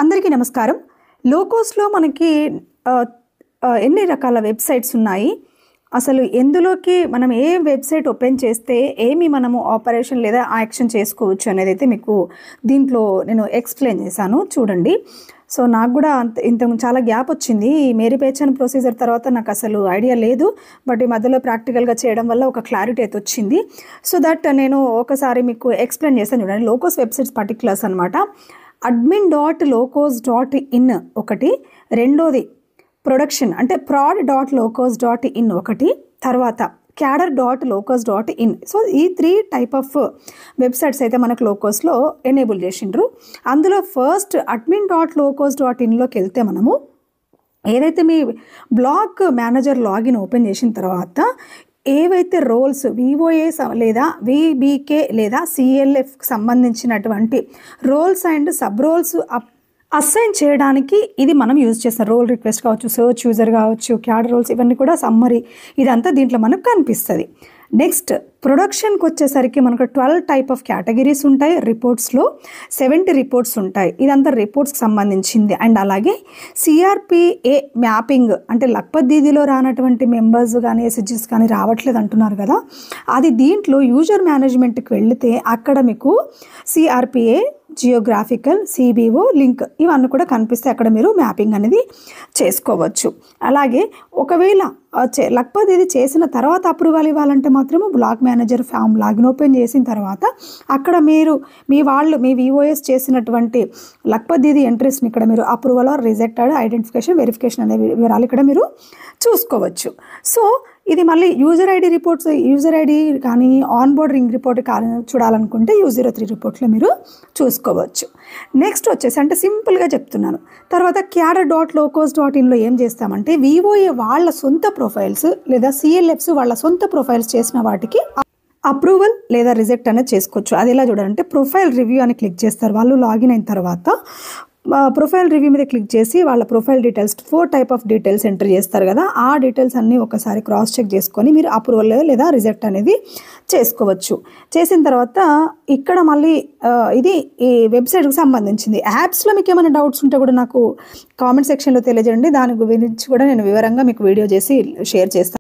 అందరికీ నమస్కారం. లోకోస్లో మనకి ఎన్ని రకాల వెబ్సైట్స్ ఉన్నాయి, అసలు ఎందులోకి మనం ఏ వెబ్సైట్ ఓపెన్ చేస్తే ఏమి మనము ఆపరేషన్ లేదా యాక్షన్ చేసుకోవచ్చు అనేది అయితే మీకు దీంట్లో నేను ఎక్స్ప్లెయిన్ చేశాను. చూడండి. సో నాకు కూడా ఇంత చాలా గ్యాప్ వచ్చింది. ఈ మేరీ పేచన్ ప్రొసీజర్ తర్వాత నాకు అసలు ఐడియా లేదు. బట్ ఈ మధ్యలో ప్రాక్టికల్గా చేయడం వల్ల ఒక క్లారిటీ అయితే వచ్చింది. సో దట్ నేను ఒకసారి మీకు ఎక్స్ప్లెయిన్ చేస్తాను. చూడండి, లోకోస్ వెబ్సైట్స్ పర్టిక్యులర్స్ అనమాట. admin.locos.in ఒకటి, రెండోది ప్రొడక్షన్ అంటే prod.locos.in ఒకటి, తర్వాత cadre.locos.in. సో ఈ 3 టైప్ ఆఫ్ వెబ్సైట్స్ అయితే మనకు లోకోస్లో ఎనేబుల్ చేసిండ్రు. అందులో ఫస్ట్ admin.locos.inలోకి వెళ్తే మనము ఏదైతే మీ బ్లాగ్ మేనేజర్ లాగిన్ ఓపెన్ చేసిన తర్వాత ఏవైతే రోల్స్ విఓఏస్ లేదా విబికే లేదా సిఎల్ఎఫ్కి సంబంధించినటువంటి roles and sub roles assign చేయడానికి ఇది మనం యూజ్ చేస్తాం. రోల్ రిక్వెస్ట్ కావచ్చు, సర్చ్ యూజర్ కావచ్చు, క్యాడర్ రోల్స్, ఇవన్నీ కూడా సమ్మరీ ఇదంతా దీంట్లో మనకు కనిపిస్తుంది. నెక్స్ట్ ప్రొడక్షన్కి వచ్చేసరికి మనకు 12 టైప్ ఆఫ్ కేటగిరీస్ ఉంటాయి. రిపోర్ట్స్లో 70 రిపోర్ట్స్ ఉంటాయి. ఇదంతా రిపోర్ట్స్కి సంబంధించింది. అండ్ అలాగే సిఆర్పిఏ మ్యాపింగ్ అంటే లక్పత్ దీదీలో రానటువంటి మెంబర్స్ కానీ ఎస్హెచ్ఎస్ కానీ రావట్లేదు అంటున్నారు కదా, అది దీంట్లో యూజర్ మేనేజ్మెంట్కి వెళితే అక్కడ మీకు సిఆర్పిఏ, జియోగ్రాఫికల్, సిబిఓ లింక్ ఇవన్నీ కూడా కనిపిస్తాయి. అక్కడ మీరు మ్యాపింగ్ అనేది చేసుకోవచ్చు. అలాగే ఒకవేళ లక్పత్ ఇది చేసిన తర్వాత అప్రూవల్ ఇవ్వాలంటే మాత్రము block manager form login open చేసిన తర్వాత అక్కడ మీరు మీ విఓఎస్ చేసినటువంటి లక్పత్ దీది ఎంట్రీస్ని ఇక్కడ మీరు approval are rejected, identification, verification అనే వివరాలు ఇక్కడ మీరు చూసుకోవచ్చు. సో ఇది మళ్ళీ user ID reports, user ID కానీ ఆన్ బోర్డ్ రింగ్ రిపోర్ట్ చూడాలనుకుంటే U03 రిపోర్ట్లో మీరు చూసుకోవచ్చు. నెక్స్ట్ వచ్చేసి అంటే సింపుల్గా చెప్తున్నాను. తర్వాత cadre.locos.inలో ఏం చేస్తామంటే విఓఏ వాళ్ళ సొంత ప్రొఫైల్స్ లేదా సిఎల్ఎఫ్స్ వాళ్ళ సొంత ప్రొఫైల్స్ చేసిన వాటికి అప్రూవల్ లేదా రిజెక్ట్ అనేది చేసుకోవచ్చు. అది ఎలా చూడాలంటే ప్రొఫైల్ రివ్యూ అని క్లిక్ చేస్తారు. వాళ్ళు లాగిన్ అయిన తర్వాత ప్రొఫైల్ రివ్యూ మీద క్లిక్ చేసి వాళ్ళ profile details 4 type of details enter చేస్తారు కదా, ఆ డీటెయిల్స్ అన్నీ ఒకసారి క్రాస్ చెక్ చేసుకొని మీరు అప్రూవల్ లేదా రిజెక్ట్ అనేది చేసుకోవచ్చు. చేసిన తర్వాత ఇక్కడ మళ్ళీ ఇది ఈ వెబ్సైట్కి సంబంధించింది. యాప్స్లో మీకు ఏమైనా డౌట్స్ ఉంటే కూడా నాకు కామెంట్ సెక్షన్లో తెలియజేయండి. దాని గురించి కూడా నేను వివరంగా మీకు వీడియో చేసి షేర్ చేస్తాను.